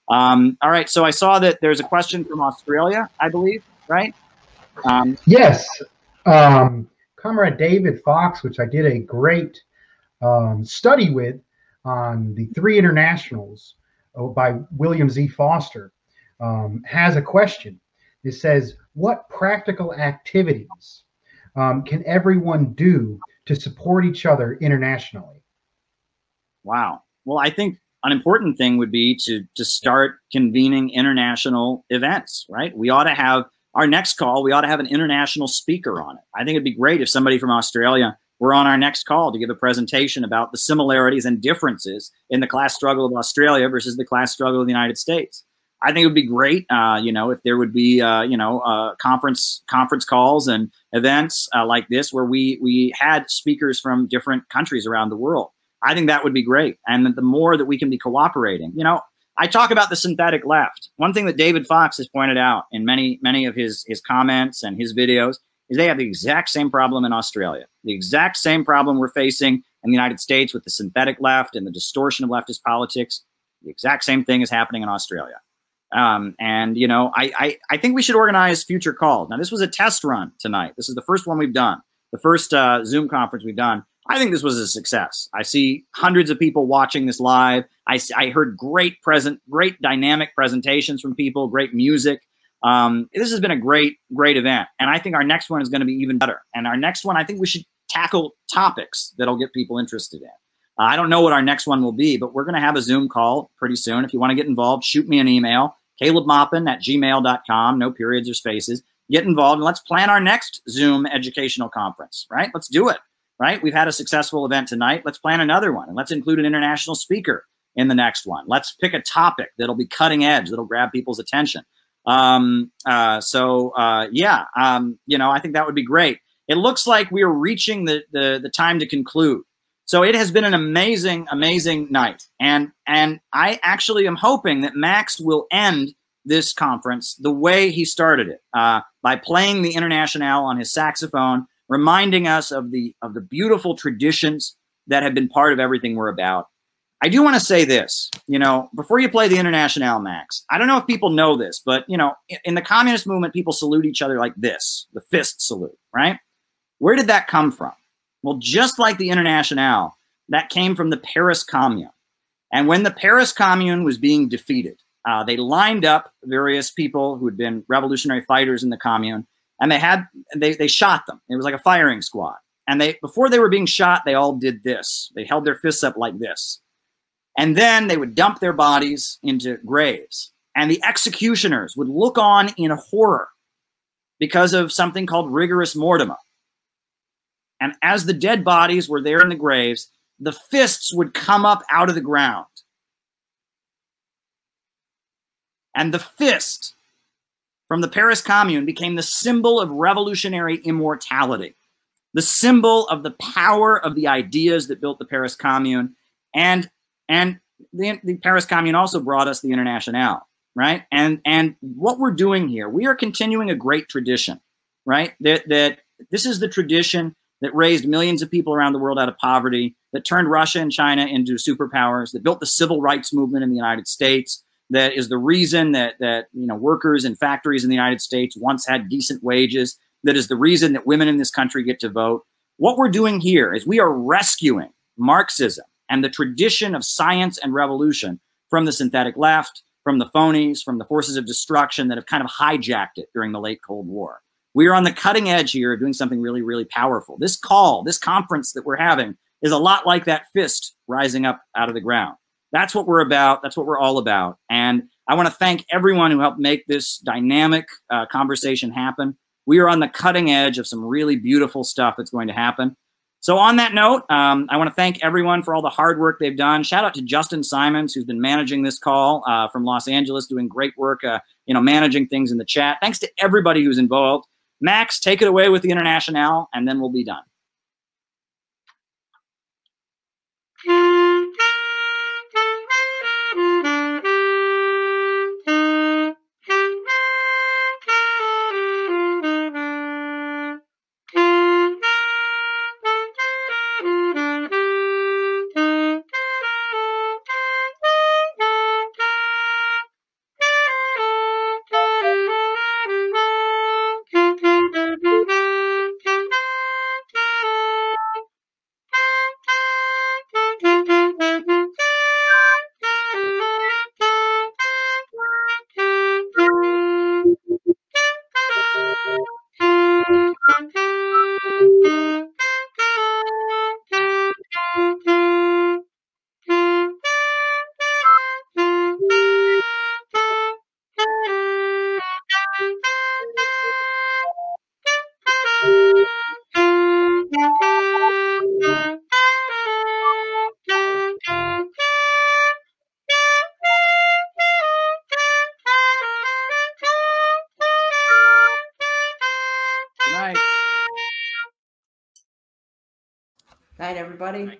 All right, so I saw that there's a question from Australia, I believe, right? Yes. Comrade David Fox, which I did a great study with on the three internationals by William Z. Foster, has a question. It says, what practical activities can everyone do to support each other internationally? Wow. Well, I think an important thing would be to start convening international events, right? We ought to have our next call. We ought to have an international speaker on it. I think it'd be great if somebody from Australia were on our next call to give a presentation about the similarities and differences in the class struggle of Australia versus the class struggle of the United States. I think it would be great, you know, if there would be, conference calls and events like this where we had speakers from different countries around the world. I think that would be great. And the more that we can be cooperating, you know, I talk about the synthetic left. One thing that David Fox has pointed out in many of his comments and his videos is they have the exact same problem in Australia, the exact same problem we're facing in the United States with the synthetic left and the distortion of leftist politics. The exact same thing is happening in Australia. And, you know, I think we should organize future calls. Now, this was a test run tonight. This is the first one we've done, the first Zoom conference we've done. I think this was a success. I see hundreds of people watching this live. I heard great dynamic presentations from people, great music. This has been a great event. And I think our next one is going to be even better. And our next one, I think we should tackle topics that'll get people interested in. I don't know what our next one will be, but we're going to have a Zoom call pretty soon. If you want to get involved, shoot me an email, calebmaupin@gmail.com, no periods or spaces. Get involved and let's plan our next Zoom educational conference, right? Let's do it, right? We've had a successful event tonight. Let's plan another one and let's include an international speaker in the next one. Let's pick a topic that'll be cutting edge, that'll grab people's attention. You know, I think that would be great. It looks like we are reaching the time to conclude. So it has been an amazing night. And I actually am hoping that Max will end this conference the way he started it, by playing the Internationale on his saxophone, reminding us of the beautiful traditions that have been part of everything we're about. I do want to say this, you know, before you play the Internationale, Max, I don't know if people know this, but, you know, in the communist movement, people salute each other like this, the fist salute, right? Where did that come from? Well, just like the Internationale, that came from the Paris Commune. And when the Paris Commune was being defeated, they lined up various people who had been revolutionary fighters in the Commune, and they shot them. It was like a firing squad. And before they were being shot, they all did this. They held their fists up like this. And then they would dump their bodies into graves. And the executioners would look on in horror because of something called rigorous mortem. And as the dead bodies were there in the graves, the fists would come up out of the ground. And the fist from the Paris Commune became the symbol of revolutionary immortality, the symbol of the power of the ideas that built the Paris Commune. And the Paris Commune also brought us the Internationale, right? And what we're doing here, we are continuing a great tradition, right? That this is the tradition that raised millions of people around the world out of poverty, that turned Russia and China into superpowers, that built the civil rights movement in the United States, that is the reason that you know, workers in factories in the United States once had decent wages, that is the reason that women in this country get to vote. What we're doing here is we are rescuing Marxism and the tradition of science and revolution from the synthetic left, from the phonies, from the forces of destruction that have kind of hijacked it during the late Cold War. We are on the cutting edge here doing something really, really powerful. This call, this conference that we're having is a lot like that fist rising up out of the ground. That's what we're about. That's what we're all about. And I want to thank everyone who helped make this dynamic conversation happen. We are on the cutting edge of some really beautiful stuff that's going to happen. So on that note, I want to thank everyone for all the hard work they've done. Shout out to Justin Simons, who's been managing this call from Los Angeles, doing great work, you know, managing things in the chat. Thanks to everybody who's involved. Max, take it away with the Internationale, and then we'll be done. night, everybody.